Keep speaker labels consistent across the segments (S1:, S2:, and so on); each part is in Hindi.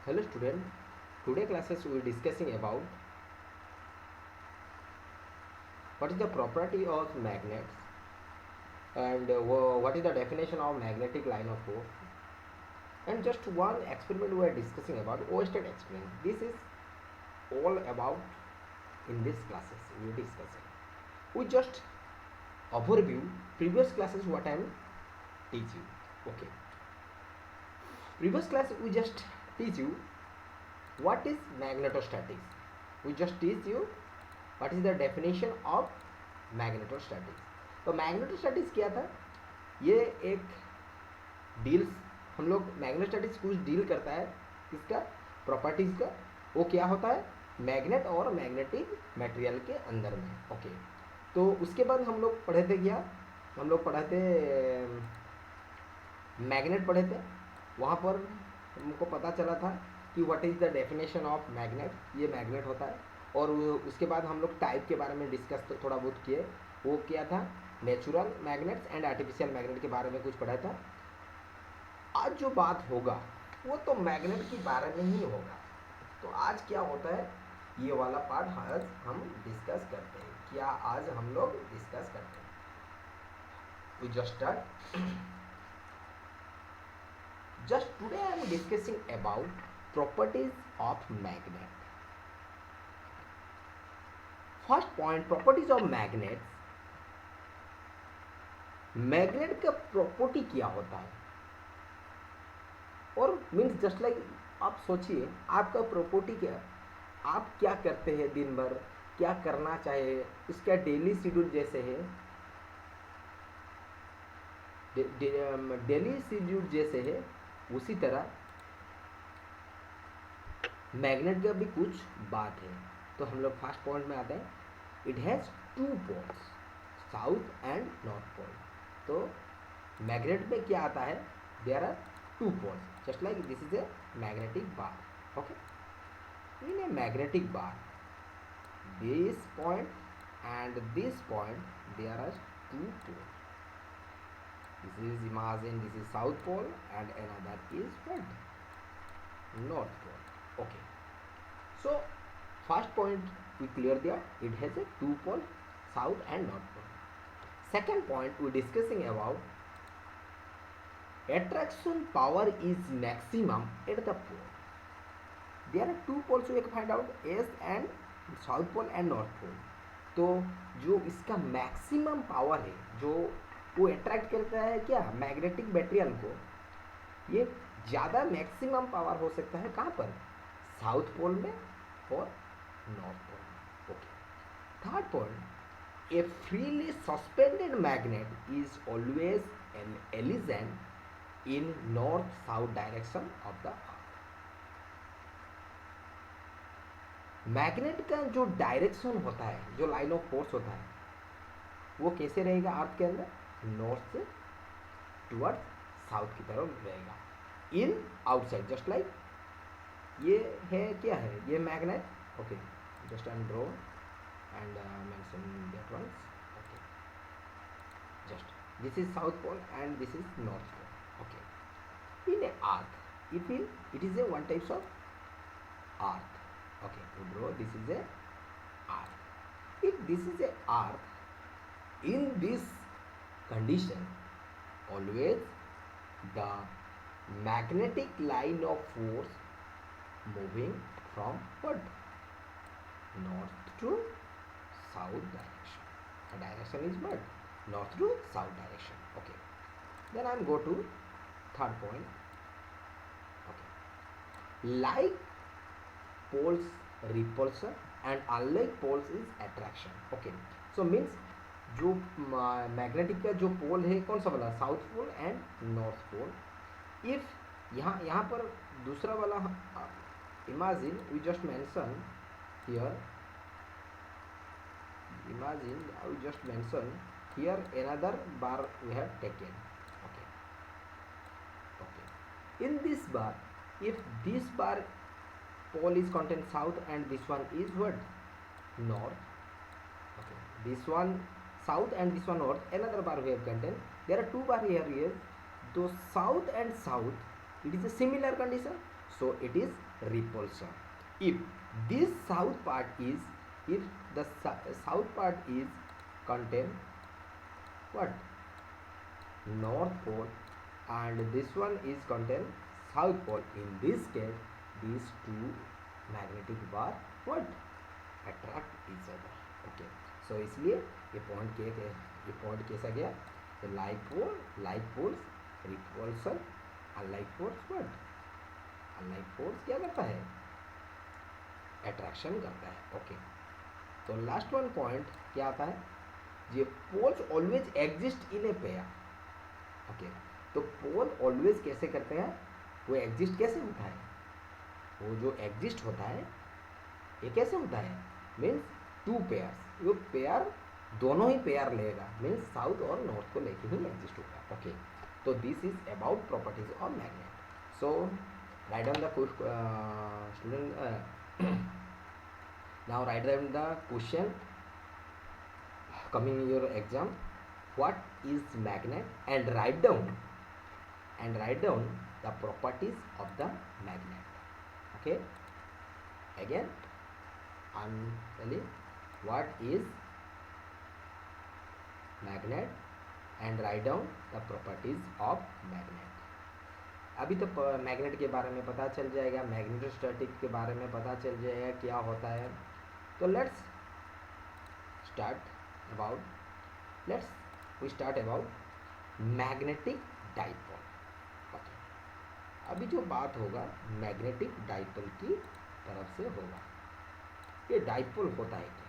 S1: Hello student, today classes we will discussing about what is the property of magnets and what is the definition of magnetic line of force, and just one experiment we are discussing about O-state experiment. This is all about in this classes we will discussing. We just overview previous classes what I am teach you. Okay, previous class we just teach you what is magnetostatics. We just teach you what is the definition of magnetostatics. तो मैग्नेटोस्टैटिक्स क्या था? ये एक डील्स हम लोग मैग्नेटोस्टैटिक्स कुछ डील करता है किसका प्रॉपर्टीज का. वो क्या होता है? मैग्नेट और मैग्नेटिक मटेरियल के अंदर में. ओके, तो उसके बाद हम लोग पढ़े थे क्या? हम लोग पढ़े थे मैग्नेट पढ़े थे. वहाँ पर हमको पता चला था कि what is the definition of magnet. ये मैग्नेट होता है. और उसके बाद हम लोग टाइप के बारे में डिस्कस तो थोड़ा बहुत किए. वो क्या था? Natural magnets and artificial magnet के बारे में कुछ पढ़ा था. आज जो बात होगा वो तो मैग्नेट के बारे में ही होगा. तो आज क्या होता है ये वाला पार्ट आज हम डिस्कस करते हैं. क्या आज हम लोग डिस्कस करते हैं? We just start. Just today I am discussing about properties of magnet. First point, properties of magnet. Magnet का प्रॉपर्टी क्या होता है? और मीन्स जस्ट लाइक आप सोचिए आपका प्रॉपर्टी क्या, आप क्या करते हैं दिन भर, क्या करना चाहिए, इसका डेली शेड्यूल जैसे है, डेली शेड्यूल जैसे है उसी तरह मैग्नेट का भी कुछ बात है. तो हम लोग फर्स्ट पॉइंट में आते हैं. It has two poles, south and north pole. तो मैग्नेट में क्या आता है? There are two poles, just like this is a magnetic bar. Okay, in a magnetic bar this point and this point there are two poles. This is imagine this is south pole and another is what? North pole. Okay, so first point we clear that it has a two pole, south and north pole. Second point we discussing about attraction power is maximum at the pole. There are two poles we find out, S and south pole and north pole. तो जो इसका मैक्सिमम पावर है, जो वो अट्रैक्ट करता है क्या मैग्नेटिक मटेरियल को, ये ज़्यादा मैक्सिमम पावर हो सकता है कहाँ पर? साउथ पोल में और नॉर्थ पोल में. Okay, third point, A freely suspended magnet is always an एलिजेंट in north south direction of the earth. Magnet का जो डायरेक्शन होता है, जो लाइन ऑफ फोर्स होता है, वो कैसे रहेगा अर्थ के अंदर? नॉर्थ से टुवर्ड्स साउथ की तरफ रहेगा. इन आउटसाइड जस्ट लाइक ये है क्या है? ये magnet. Okay, just I am draw and mention that once. Okay, just this is south pole and this is north pole. Okay, in a earth if it is a one types of earth. Okay, to draw this is a earth. If this is a earth, in this condition always the magnetic line of force moving from what? North to south direction. The direction is what? North to south direction. Okay, then I am go to third point. Okay, like poles repulsion and unlike poles is attraction. Okay, so means जो मैग्नेटिक का जो पोल है कौन सा वाला? South pole and north pole. If यहाँ पर दूसरा वाला imagine we just mention here, imagine we just mention here another bar we have taken. Okay, okay, in this bar if this bar pole is contain south and this one is what? North. Okay, this one south and this one north, another bar we have contain. There are two bar here. So south and south it is a similar condition. so it is repulsion. If this south part is, if the south part is contain what, north pole, and this one is contain south pole, in this case these two magnetic bar what, attract each other. Okay, so इसलिए ये पॉइंट कैसा गया, like force repulsion, unlike force what, unlike force क्या करता है, अट्रैक्शन करता है. ओके, तो लास्ट वन पॉइंट क्या आता है, ये poles always exist in a pair. Okay, तो पोल ऑलवेज कैसे करते हैं, वो एग्जिस्ट कैसे होता है, वो जो एग्जिस्ट होता है ये कैसे होता है, मीन्स टू पेयर्स, वो पेयर दोनों ही पेयर लेगा, मीन्स साउथ और नॉर्थ को लेके ही एग्जिस्ट होगा. ओके, तो this is about properties of magnet. So write down the student, now write down the question coming in your exam, what is magnet, and write down the properties of the magnet. Okay, again I'm telling what is magnet and write down the properties of magnet. अभी तो मैग्नेट के बारे में पता चल जाएगा, मैग्नेटोस्टैटिक के बारे में पता चल जाएगा क्या होता है. तो let's start about magnetic dipole. Okay, अभी जो बात होगा मैग्नेटिक डाइपोल की तरफ से होगा. ये डाइपोल होता है क्या,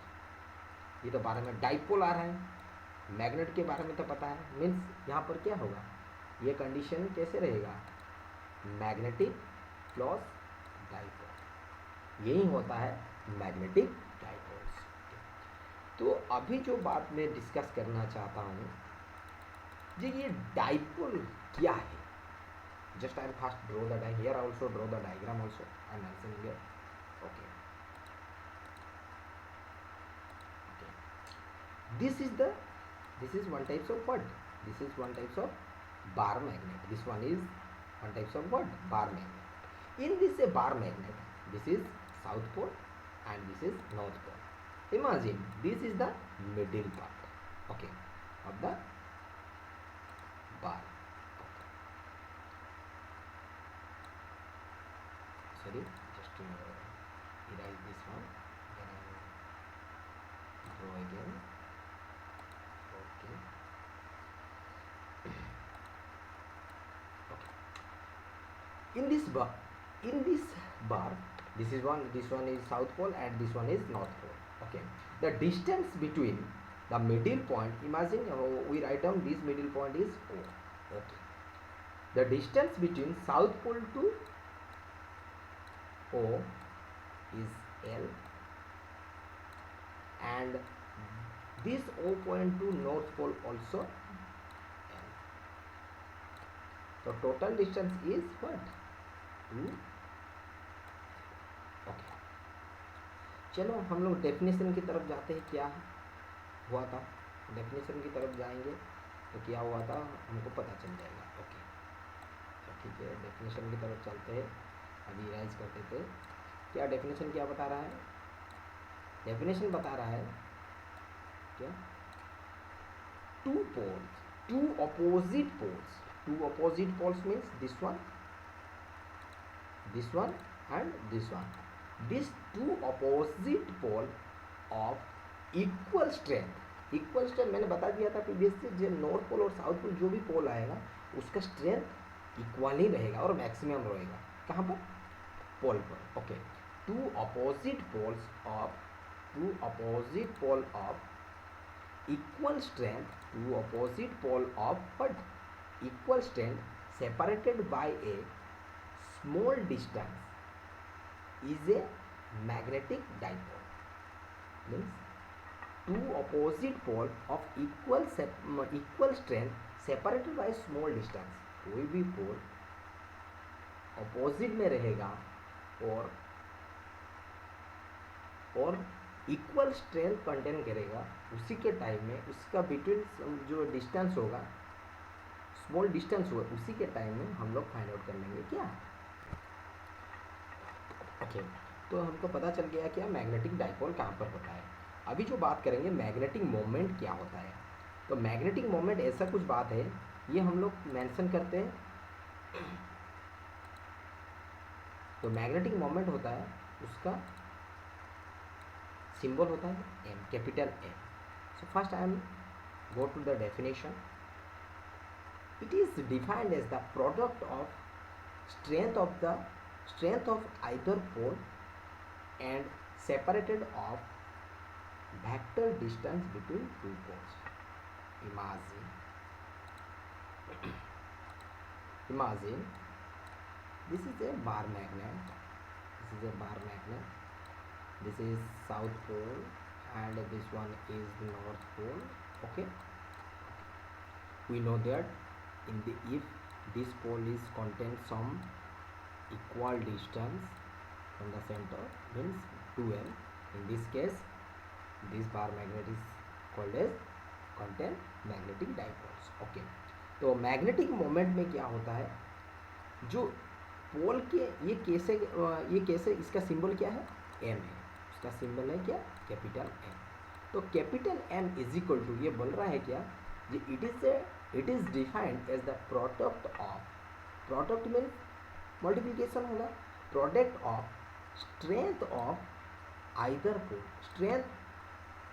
S1: ये तो बारे में डाइपोल आ रहा है, मैग्नेट के बारे में तो पता है, मीन्स यहाँ पर क्या होगा, ये कंडीशन कैसे रहेगा, मैग्नेटिक प्लस डाइपोल, यही होता है मैग्नेटिक डाइपोल्स. तो अभी जो बात मैं डिस्कस करना चाहता हूँ जी, ये डाइपोल क्या है. Just I M fast draw the diagram, here also draw the diagram also I am mentioning here. Okay, this is one types of what, this is one types of bar magnet, this one is one types of what, bar magnet. In this a bar magnet, this is south pole and this is north pole. Imagine this is the middle part, okay, of the bar. Sorry, just to erase this one, then I will draw again. In this bar, this one is south pole and this one is north pole. Okay, the distance between the middle point, imagine we write down this middle point is O. Okay, the distance between south pole to O is L, and this O point to north pole also L. So total distance is what, 2. Okay, चलो हम लोग डेफिनेशन की तरफ जाते हैं. क्या हुआ था, डेफिनेशन की तरफ जाएंगे तो क्या हुआ था हमको पता चल जाएगा. ओके, तो ठीक है, डेफिनेशन की तरफ चलते हैं. अभी राइज करते थे, क्या डेफिनेशन क्या बता रहा है, डेफिनेशन बता रहा है क्या, two poles, two opposite poles means this one and this one, these two opposite pole of equal strength मैंने बता दिया था प्रीवियस से, जो नॉर्थ पोल और साउथ पोल जो भी पोल आएगा उसका स्ट्रेंथ इक्वल ही रहेगा और मैक्सिमम रहेगा. कहाँ पर, पोल पर. Okay, two opposite pole of equal strength separated by a small distance is a magnetic dipole. Means two opposite pole of equal strength separated by a small distance. कोई भी पोल ऑपोजिट में रहेगा और इक्वल स्ट्रेंथ कंटेन करेगा, उसी के टाइम में उसका बिटवीन जो डिस्टेंस होगा, स्मॉल डिस्टेंस होगा, उसी के टाइम में हम लोग फाइंड आउट कर लेंगे क्या, ओके, तो हमको पता चल गया क्या मैग्नेटिक डाइपोल कहाँ पर होता है। अभी जो बात करेंगे मैग्नेटिक मोमेंट क्या होता है। तो मैग्नेटिक मोमेंट ऐसा कुछ बात है, ये हम लोग मेंशन करते हैं। तो मैग्नेटिक मोमेंट होता है, उसका सिंबल होता है M, capital M. So first I am go to the definition. It is defined as the product of strength of either pole and separated of vector distance between two poles. Imagine this is a bar magnet. This is south pole and this one is north pole. Okay, we know that if this pole is contains some equal distance from the center, means 2m. In this case this bar magnet is called as contain magnetic dipoles. Okay, तो मैग्नेटिक मोमेंट में क्या होता है, जो पोल के ये कैसे इसका सिंबल क्या है, एम है, उसका सिंबल है क्या, कैपिटल एम। तो capital M is equal to, ये बोल रहा है क्या, it is defined as the product means multiplication होगा, product of strength of either pole. Strength,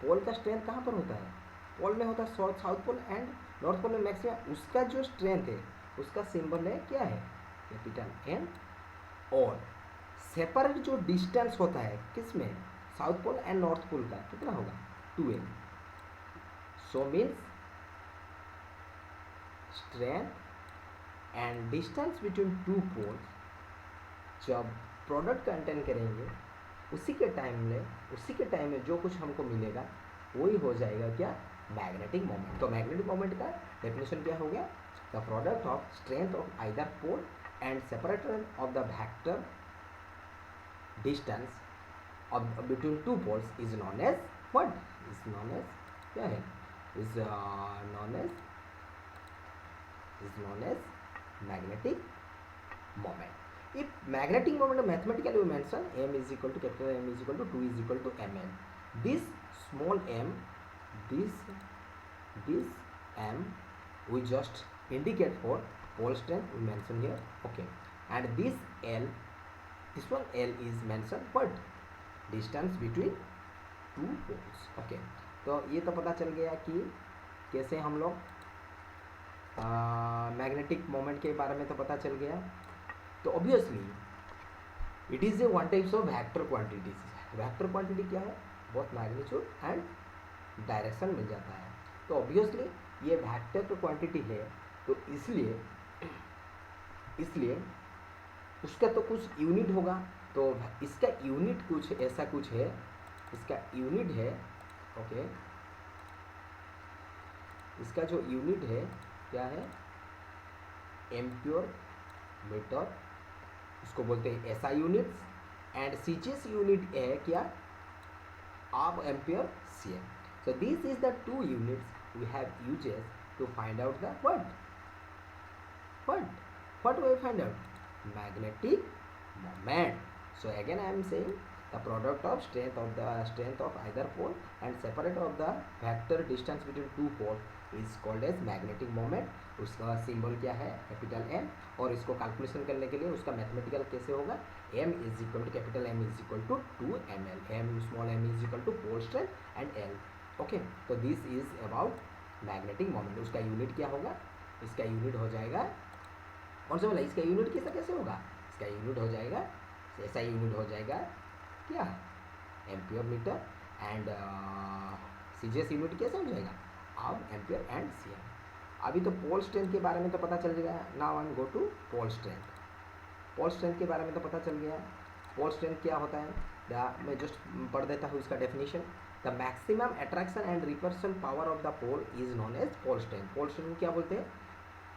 S1: pole का स्ट्रेंथ कहाँ पर होता है, पोल में होता है south pole and north pole में मैक्सिमम, उसका जो स्ट्रेंथ है उसका सिंबल है क्या है, कैपिटल एम। और सेपरेट जो डिस्टेंस होता है किसमें, south pole and north pole का कितना होगा, 2m। So means strength and distance between two poles जब प्रोडक्ट कंटेन करेंगे उसी के टाइम में जो कुछ हमको मिलेगा वही हो जाएगा क्या, मैग्नेटिक मोमेंट। तो मैग्नेटिक मोमेंट का डेफिनेशन क्या हो गया, the product of strength of either pole and separation of the vector distance of between two poles is known as what, is known as क्या है, is known as magnetic moment. If magnetic moment mathematically we mention m is equal to capital M is equal to 2 is equal to mn. This small m, this m we just indicate for pole strength we mention here. Okay, and this one L is mentioned what, distance between two poles. Okay, तो ये तो पता चल गया कि कैसे हम लोग मैग्नेटिक मोमेंट के बारे में तो पता चल गया। तो obviously it is a one types of vector quantities. Vector quantity क्या है, बोथ मैग्नीट्यूड एंड डायरेक्शन मिल जाता है। तो ऑब्वियसली ये वेक्टर क्वांटिटी है, तो इसलिए उसका तो कुछ यूनिट होगा। तो इसका यूनिट कुछ ऐसा कुछ है, इसका यूनिट है, ओके, इसका जो यूनिट है क्या है, एम्पियर मीटर, उसको बोलते हैं SI units. And CGS unit है क्या, आप ampere CM. So this is the two units we have uses to find out the what we find out, magnetic moment. So again I am saying the product of strength of either pole and separate of the vector distance between two poles is called as magnetic moment. उसका सिंबल क्या है, कैपिटल एम। और इसको कैलकुलेशन करने के लिए उसका मैथमेटिकल कैसे होगा, m is equal to capital M is equal to 2ml, m small m is equal to pole strength and l। Okay, तो this is about magnetic moment. उसका यूनिट क्या होगा, इसका यूनिट हो जाएगा, कौन सा बोला, इसका यूनिट कैसे होगा, इसका यूनिट हो जाएगा, ऐसा यूनिट हो जाएगा क्या, ampere metre. And CGS unit कैसे हो जाएगा, अब एम्पियर एंड सीएम। अभी तो पोल स्ट्रेंथ के बारे में तो पता चल गया। Now I go to pole strength. Pole strength के बारे में तो पता चल गया। पोल स्ट्रेंथ क्या होता है, मैं जस्ट पढ़ देता हूँ इसका definition. The maximum attraction and repulsion power of the pole is known as pole strength. Pole strength क्या बोलते हैं,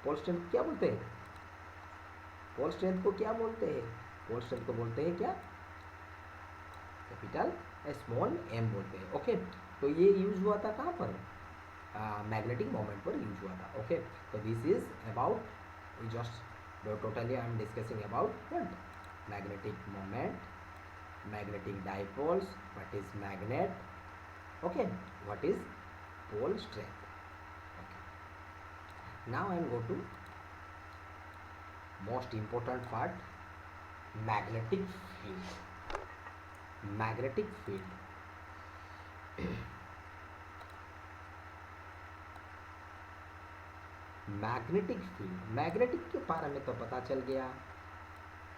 S1: पोल स्ट्रेंथ क्या बोलते हैं, पोल स्ट्रेंथ को क्या बोलते हैं, पोल स्ट्रेंथ को बोलते हैं क्या, कैपिटल स्मॉल एम बोलते हैं। ओके, तो ये यूज हुआ था कहाँ पर, मैग्नेटिक मोमेंट पर यूज हुआ था। ओके, तो this is about just totally I am discussing about what, magnetic moment magnetic dipoles, what is magnet, okay, what is pole strength. Okay. Now I am go to most important part, magnetic field. Magnetic field. Magnetic field, magnetic के बारे में तो पता चल गया।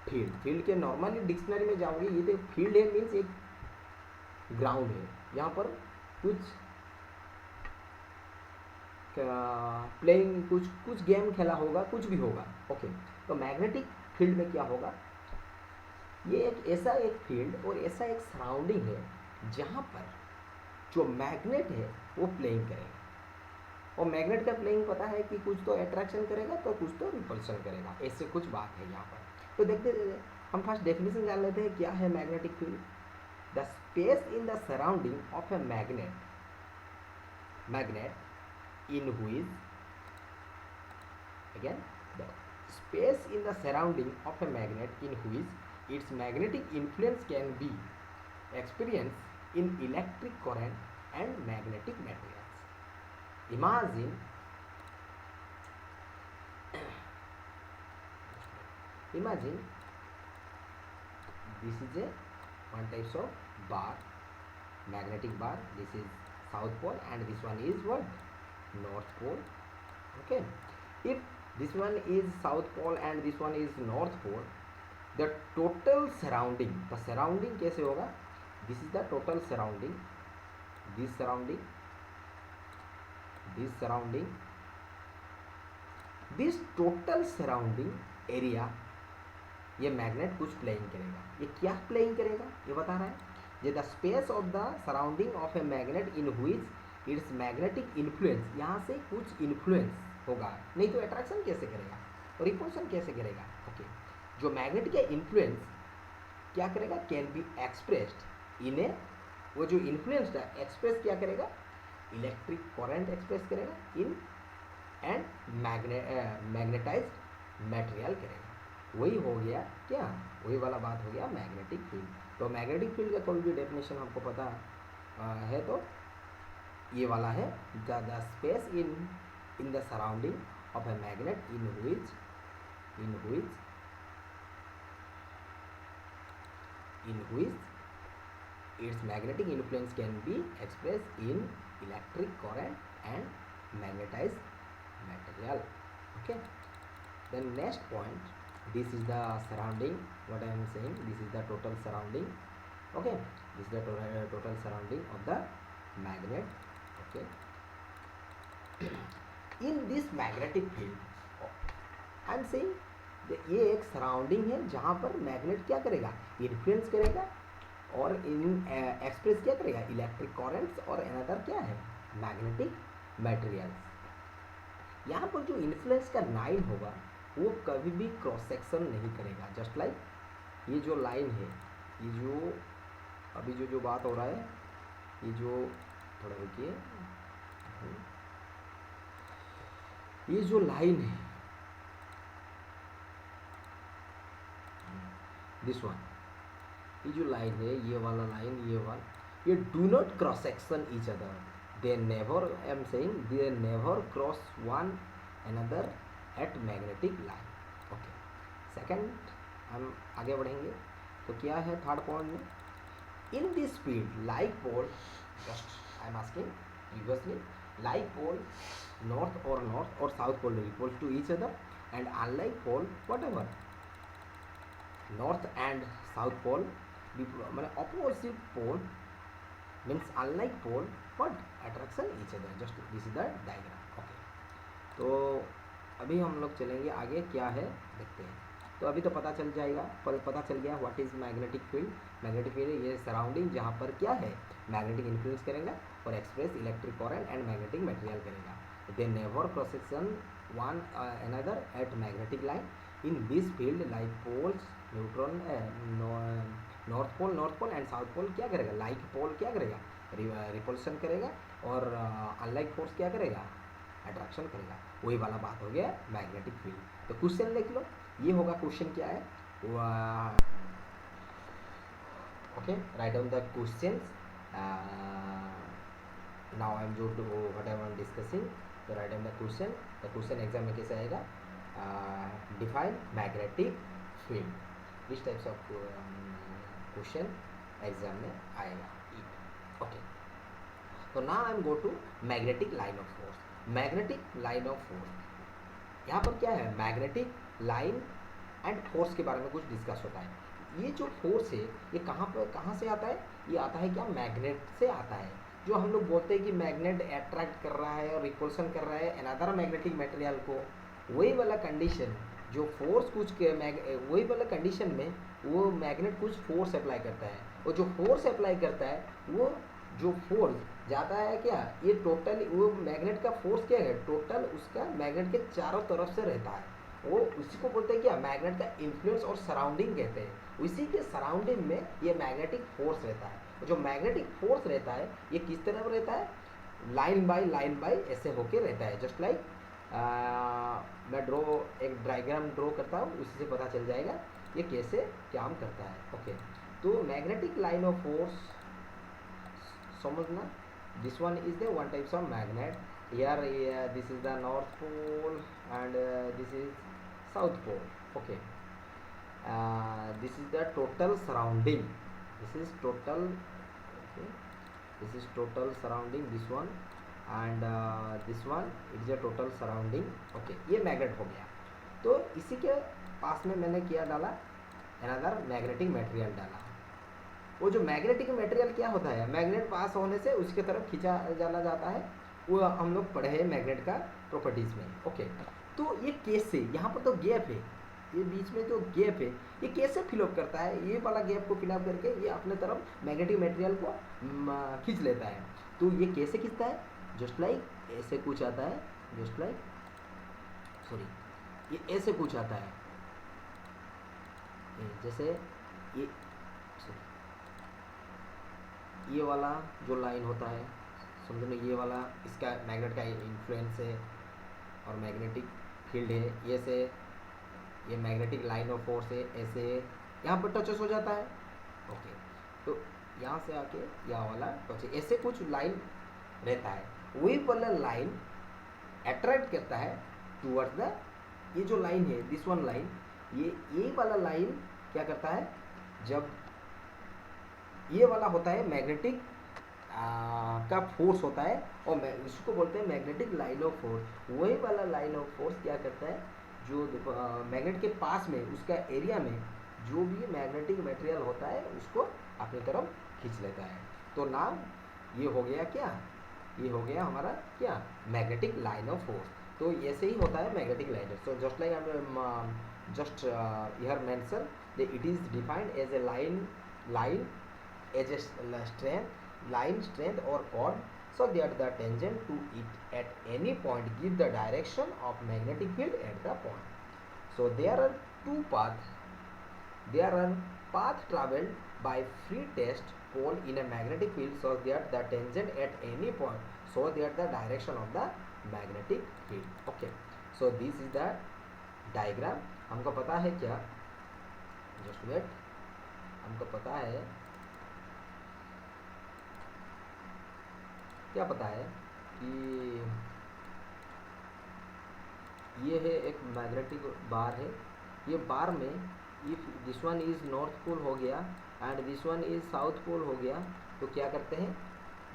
S1: फील्ड, फील्ड के नॉर्मली डिक्शनरी में जाओगे, ये तो फील्ड है मीन्स एक ग्राउंड है, यहाँ पर कुछ प्लेइंग, कुछ गेम खेला होगा, कुछ भी होगा। ओके, तो मैग्नेटिक फील्ड में क्या होगा, ये एक ऐसा एक फील्ड और ऐसा एक सराउंडिंग है जहाँ पर जो मैग्नेट है वो प्लेइंग करेगा। और मैग्नेट का प्लेइंग पता है कि कुछ तो अट्रैक्शन करेगा तो कुछ तो रिपल्शन करेगा, ऐसे कुछ बात है यहाँ पर। तो देखते हम फर्स्ट डेफिनेशन जान लेते हैं क्या है magnetic field. The space in the surrounding of a magnet in which, again, the space in the surrounding of a magnet in which its magnetic influence can be experienced in electric current and magnetic materials. Imagine this is a one types of bar, magnetic bar. This is south pole and this one is what, north pole. Okay, if this one is south pole and this one is north pole, the total surrounding, the surrounding कैसे होगा, this is the total surrounding, this surrounding, this surrounding, this total surrounding area, ये मैग्नेट कुछ प्लेइंग करेगा। ये क्या प्लेइंग करेगा ये बता रहा है, ये the space of the surrounding of a magnet in which it's magnetic influence, यहाँ से कुछ इन्फ्लुएंस होगा, नहीं तो अट्रैक्शन कैसे करेगा और रिपल्शन कैसे करेगा। ओके, जो मैग्नेट का इन्फ्लुएंस क्या करेगा, कैन बी एक्सप्रेस्ड इन ए, वो जो इन्फ्लुएंस है एक्सप्रेस क्या करेगा, इलेक्ट्रिक करंट एक्सप्रेस करेगा इन एंड मैग्नेटाइज्ड मटेरियल करेगा। वही हो गया क्या, वही वाला बात हो गया मैग्नेटिक फील्ड। तो मैग्नेटिक फील्ड का कोई भी डेफिनेशन हमको पता है तो ये वाला है, the space in the surrounding of a magnet in which its magnetic influence can be expressed in electric current and magnetized material. Okay, then next point, this is the surrounding, what I am saying, this is the total surrounding. Okay, this is the total surrounding of the magnet. Okay, in this magnetic field I am saying ये एक सराउंडिंग है जहाँ पर मैग्नेट क्या करेगा, इन्फ्लुएंस करेगा और इन एक्सप्रेस क्या करेगा, इलेक्ट्रिक करंट्स और अनदर क्या है, मैग्नेटिक मटेरियल्स। यहाँ पर जो इन्फ्लुएंस का लाइन होगा वो कभी भी क्रॉस सेक्शन नहीं करेगा। जस्ट लाइक ये जो लाइन है, ये जो अभी जो बात हो रहा है, ये जो थोड़ा रुकिए, ये जो लाइन है दिस वन, ये जो लाइन है, ये वाला लाइन, ये वाला, ये do not cross section each other, they never, I am saying they never cross one another at magnetic line. Okay, second हम आगे बढ़ेंगे तो क्या है थर्ड पॉइंट में, in this field like pole, just I am asking previously, like pole north और south pole repels to each other and unlike pole whatever north and south pole मैंने opposite pole means unlike pole but attraction each other, just this is the diagram. Okay, तो अभी हम लोग चलेंगे आगे क्या है देखते हैं। तो अभी तो पता चल जाएगा, पता चल गया what is magnetic field. Magnetic field ये सराउंडिंग जहाँ पर क्या है, मैग्नेटिक इन्फ्लुएंस करेगा और express electric current and magnetic material करेगा। They never cross section one another at magnetic line. In this field like poles neutron, north pole and south pole क्या करेगा, लाइक पोल क्या करेगा, रिपल्शन करेगा और अनलाइक फोर्स क्या करेगा, अट्रैक्शन करेगा। वही वाला बात हो गया मैग्नेटिक फील्ड। तो क्वेश्चन देख लो, ये होगा क्वेश्चन क्या है, Okay, write down the questions. Now I am going to whatever I am discussing, तो write down the question. The question exam में कैसे आएगा? Define magnetic field. This types of question exam में आएगा. Okay. So now I am go to magnetic line of force. Magnetic line of force. यहाँ पर क्या है? मैग्नेटिक लाइन एंड फोर्स के बारे में कुछ डिस्कस होता है। ये जो फोर्स है ये कहाँ से आता है? ये आता है क्या? मैग्नेट से आता है। जो हम लोग बोलते हैं कि मैग्नेट अट्रैक्ट कर रहा है और रिपल्सन कर रहा है अनदर मैग्नेटिक मटेरियल को, वही वाला कंडीशन जो फोर्स वही वाला कंडीशन में वो मैग्नेट कुछ फोर्स अप्लाई करता है, और जो फोर्स अप्लाई करता है वो जो फोर्स जाता है क्या, ये टोटल वो मैग्नेट का फोर्स क्या है, टोटल उसका मैग्नेट के चारों तरफ से रहता है। वो उसी को बोलते हैं क्या, मैग्नेट का इन्फ्लुएंस और सराउंडिंग कहते हैं। उसी के सराउंडिंग में ये मैग्नेटिक फोर्स रहता है। जो मैग्नेटिक फोर्स रहता है ये किस तरह रहता है? लाइन बाय ऐसे होके रहता है। जस्ट लाइक मैं एक डायग्राम ड्रॉ करता हूँ, उसी से पता चल जाएगा ये कैसे काम करता है। ओके, तो मैग्नेटिक लाइन ऑफ फोर्स समझना, this one is the one types of magnet. here this is the north pole and this is south pole. Okay, this is the total surrounding, this is total, okay, this is total surrounding, this one and this one it is a total surrounding. Okay, ये मैग्नेट हो गया। तो इसी के पास में मैंने क्या डाला, अनदर मैग्नेटिक मटेरियल डाला। वो जो मैग्नेटिक मटेरियल क्या होता है, मैग्नेट पास होने से उसके तरफ खींचा जाना जाता है, वो हम लोग पढ़े हैं मैग्नेट का प्रॉपर्टीज़ में। ओके, तो ये कैसे, यहाँ पर तो गैप है, ये बीच में जो गैप है ये कैसे फिलअप करता है, ये वाला गैप को फिलअप करके ये अपने तरफ मैग्नेटिक मटेरियल को खींच लेता है। तो ये कैसे खींचता है? जस्ट लाइक ऐसे कुछ आता है, जस्ट लाइक सॉरी ये ऐसे कुछ आता है, जैसे ये वाला जो लाइन होता है, समझो ना, ये वाला इसका मैग्नेट का इन्फ्लुएंस है और मैग्नेटिक फील्ड है, ये से ये मैग्नेटिक लाइन ऑफ फोर्स है, ऐसे यहाँ पर टचेस हो जाता है। ओके, तो यहाँ से आके यहाँ वाला टच, ऐसे कुछ लाइन रहता है, वही वाला लाइन अट्रैक्ट करता है टूवर्ड्स द, ये जो लाइन है दिस वन लाइन, ये वाला लाइन क्या करता है, जब ये वाला होता है मैग्नेटिक का फोर्स होता है और उसको बोलते हैं मैग्नेटिक लाइन ऑफ फोर्स। वही वाला लाइन ऑफ फोर्स क्या करता है, जो मैग्नेट के पास में उसका एरिया में जो भी मैग्नेटिक मटेरियल होता है उसको अपनी तरफ खींच लेता है। तो नाम ये हो गया क्या, ये हो गया हमारा क्या, मैग्नेटिक लाइन ऑफ फोर्स। तो ऐसे ही होता है magnetic line. So just like I am just here mention that it is defined as a line as a strength or chord, so that the tangent to it at any point give the direction of magnetic field at the point. So there are two paths. There are path traveled by free test pole in a magnetic field, so that the tangent at any point, so that the direction of the magnetic field. Okay, so this is the diagram. हमको पता है क्या, just wait, हमको पता है क्या, पता है कि ये है एक मैग्नेटिक बार है, ये बार में if this one is north pole हो गया and this one is south pole हो गया, तो क्या करते हैं,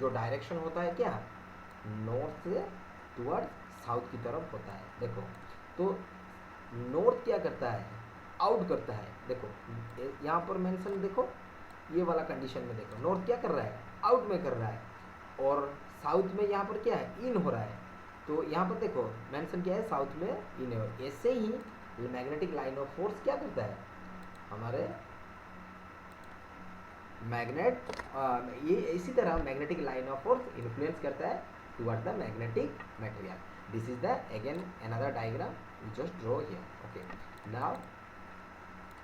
S1: जो डायरेक्शन होता है क्या, नॉर्थ से टुवर्ड्स साउथ की तरफ होता है। देखो, तो नॉर्थ क्या करता है, आउट करता है। देखो यहाँ पर मेंशन, देखो ये वाला कंडीशन में देखो, नॉर्थ क्या कर रहा है, आउट में कर रहा है, और साउथ में यहाँ पर क्या है, इन हो रहा है। तो यहाँ पर देखो मेंशन क्या है, साउथ में इन है। ऐसे ही मैग्नेटिक लाइन ऑफ फोर्स क्या करता है, हमारे मैग्नेट ये इसी तरह magnetic line of force influence करता है toward the magnetic material. This is the again another diagram we just draw here. Okay, now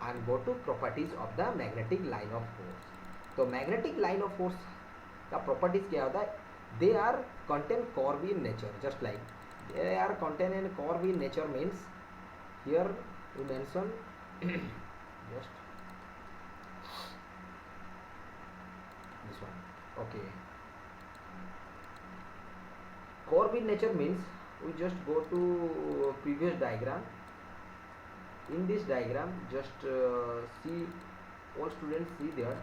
S1: I am go to properties of the magnetic line of force. तो मैग्नेटिक लाइन ऑफ फोर्स का प्रॉपर्टीज क्या होता है, they are contain curve in nature, just like they are contain in curve in nature means here we mention just one. Okay. Corbin nature means we just go to previous diagram. In this diagram, just see, all students see there.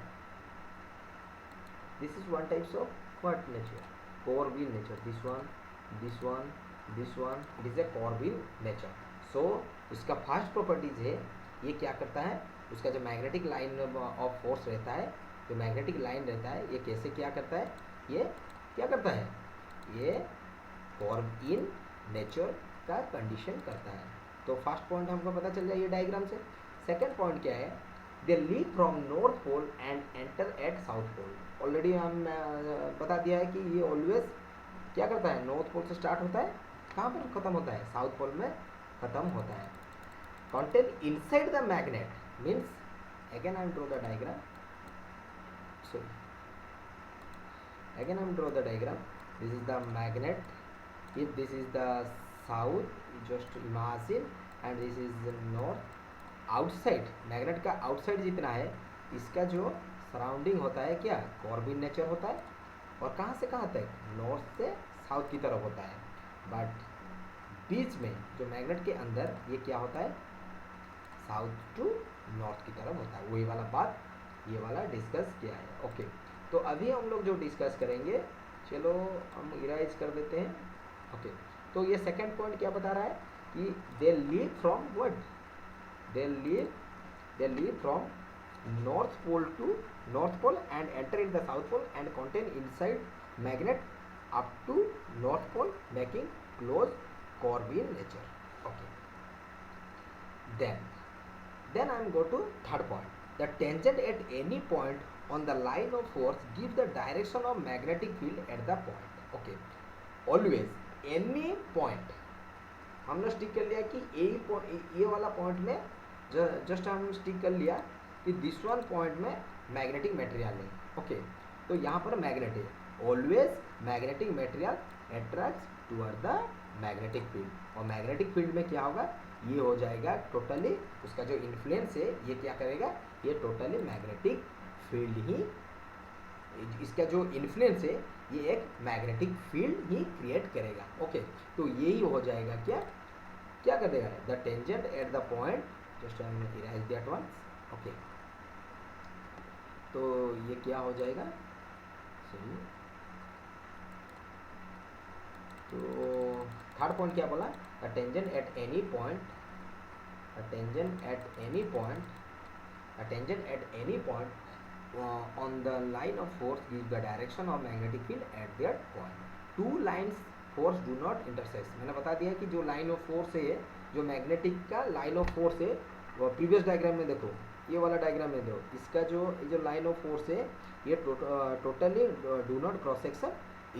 S1: This is one types of what nature? Corbin nature. This one, this one, this one. It is a Corbin nature. So उसका फर्स्ट प्रॉपर्टीज है, ये क्या करता है, उसका जो मैग्नेटिक लाइन ऑफ फोर्स रहता है, जो मैग्नेटिक लाइन रहता है, ये कैसे क्या करता है, ये क्या करता है, ये कॉर्बिन नेचर का कंडीशन करता है. तो फर्स्ट पॉइंट हमको पता चल जाए ये डायग्राम से. सेकंड पॉइंट क्या है, they leave from north pole and enter at south pole. Already हम बता दिया है कि ये ऑलवेज क्या करता है, नॉर्थ पोल से स्टार्ट होता है, कहाँ पर खत्म होता है, साउथ पोल में खत्म होता है. Content inside the magnet means, again I draw the diagram, sorry again I draw the diagram. This is the magnet. If this is the south, just imagine, and this is the north. Outside, magnet का आउटसाइड जितना है, इसका जो सराउंडिंग होता है क्या, कॉर्बिन नेचर होता है. और कहाँ से कहाँ तक, नॉर्थ से साउथ की तरफ होता है. बट बीच में जो मैग्नेट के अंदर ये क्या होता है, साउथ टू नॉर्थ की तरफ होता है. वही वाला बात ये वाला डिस्कस किया है. ओके, तो अभी हम लोग जो डिस्कस करेंगे, चलो हम इराइज कर देते हैं. ओके, तो ये सेकंड पॉइंट क्या बता रहा है कि they leave from what, they leave from north pole to north pole and enter in the south pole and contain inside magnet up to north pole making close curve in nature. Okay, then I am go to third point. The tangent at any point on the line of force give the direction of magnetic field at the point. Okay, always any point हमने स्टिक कर लिया कि ये वाला पॉइंट में जस्ट हम स्टिक कर लिया कि दिस वन पॉइंट में मैग्नेटिक मटेरियल है. ओके, तो यहाँ पर मैग्नेट है. Always magnetic material attracts toward the magnetic field. और मैग्नेटिक फील्ड में क्या होगा, ये हो जाएगा टोटली, उसका जो इन्फ्लुएंस है ये क्या करेगा, ये टोटली मैग्नेटिक फील्ड ही, इसका जो इन्फ्लुएंस है ये एक मैग्नेटिक फील्ड ही क्रिएट करेगा. ओके, तो यही हो जाएगा क्या कर देगा, the tangent at the point, just I will erase that one. Okay, तो ये क्या हो जाएगा, सही. तो थर्ड पॉइंट क्या बोला, a tangent at any point, a tangent at any point, a tangent at any point on the line of force gives the direction of magnetic field at that point. Two lines force do not intersect. मैंने बता दिया कि जो लाइन ऑफ फोर्स है, जो मैग्नेटिक का लाइन ऑफ फोर्स है, वो प्रीवियस डायग्राम में देखो, ये वाला डायग्राम में देखो, इसका जो लाइन ऑफ फोर्स है ये totally do not cross section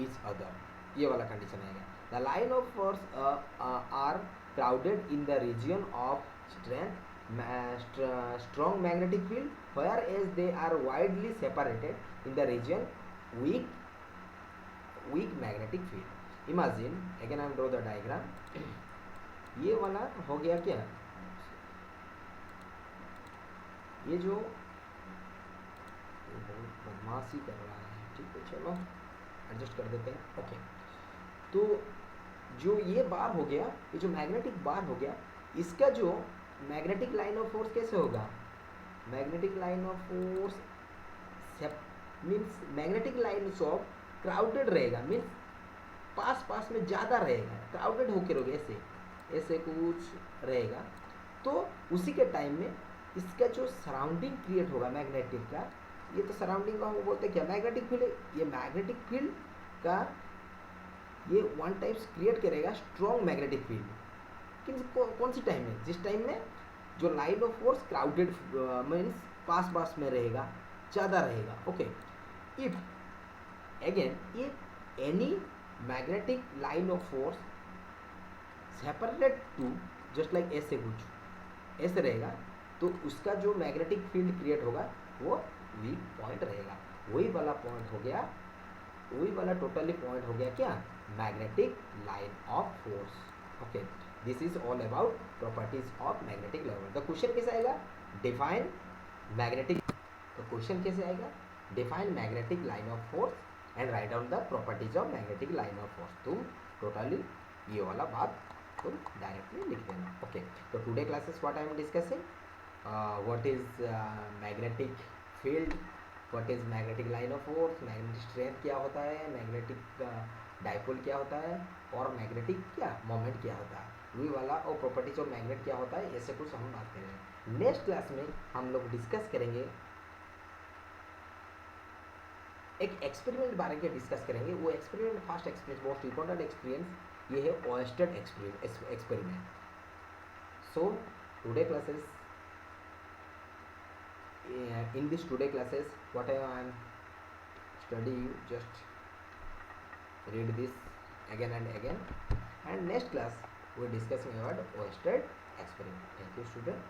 S1: each other, ये वाला कंडीशन आएगा. The line of force are crowded in the region of strong magnetic field, whereas they are widely separated in the region weak magnetic field. Imagine, again I will draw the diagram. ये वाला हो गया क्या, ये जो बदमाशी कर रहा है, ठीक है, चलो एडजस्ट कर देते हैं. ओके, तो जो ये बार हो गया, ये जो मैग्नेटिक बार हो गया, इसका जो मैग्नेटिक लाइन ऑफ फोर्स कैसे होगा, magnetic line of force means magnetic line of crowded रहेगा, मीन्स पास में ज़्यादा रहेगा, क्राउडेड होकर होगा, ऐसे कुछ रहेगा. तो उसी के टाइम में इसका जो सराउंडिंग क्रिएट होगा मैग्नेटिक का, ये तो सराउंडिंग को हम बोलते हैं क्या, मैग्नेटिक फील्ड. ये मैग्नेटिक फील्ड का ये वन टाइप्स क्रिएट करेगा स्ट्रॉन्ग मैग्नेटिक फील्ड. कौन सी टाइम में, जिस टाइम में जो line of force crowded means पास में रहेगा, ज़्यादा रहेगा. Okay, if any magnetic line of force separated to just like ऐसे कुछ ऐसे रहेगा, तो उसका जो मैग्नेटिक फील्ड क्रिएट होगा वो वीक पॉइंट रहेगा. वही वाला पॉइंट हो गया, वही वाला टोटली पॉइंट हो गया क्या, magnetic line of force. Okay, this is all about properties of magnetic line. तो क्वेश्चन कैसे आएगा, डिफाइन मैग्नेटिक, तो क्वेश्चन कैसे आएगा, define magnetic line of force and write down the properties of magnetic line of force. तुम टोटली ये वाला बात तुम डायरेक्टली लिख देना। ओके, तो today classes what I am discussing, what is magnetic field, what is magnetic line of force, magnetic strength क्या होता है, मैग्नेटिक डाइपोल क्या होता है, और मैग्नेटिक क्या मोमेंट क्या होता है, वी वाला, और प्रॉपर्टीज ऑफ मैग्नेट क्या होता है, ऐसे कुछ हम बात करेंगे। नेक्स्ट क्लास में हम लोग डिस्कस करेंगे एक एक्सपेरिमेंट बारे में डिस्कस करेंगे। वो experiment first experience, most important experience ये है Oersted experiment. So today classes, in this today classes whatever I am study, you just read this again and again, and next class we are discussing about Oersted experiment. Thank you student.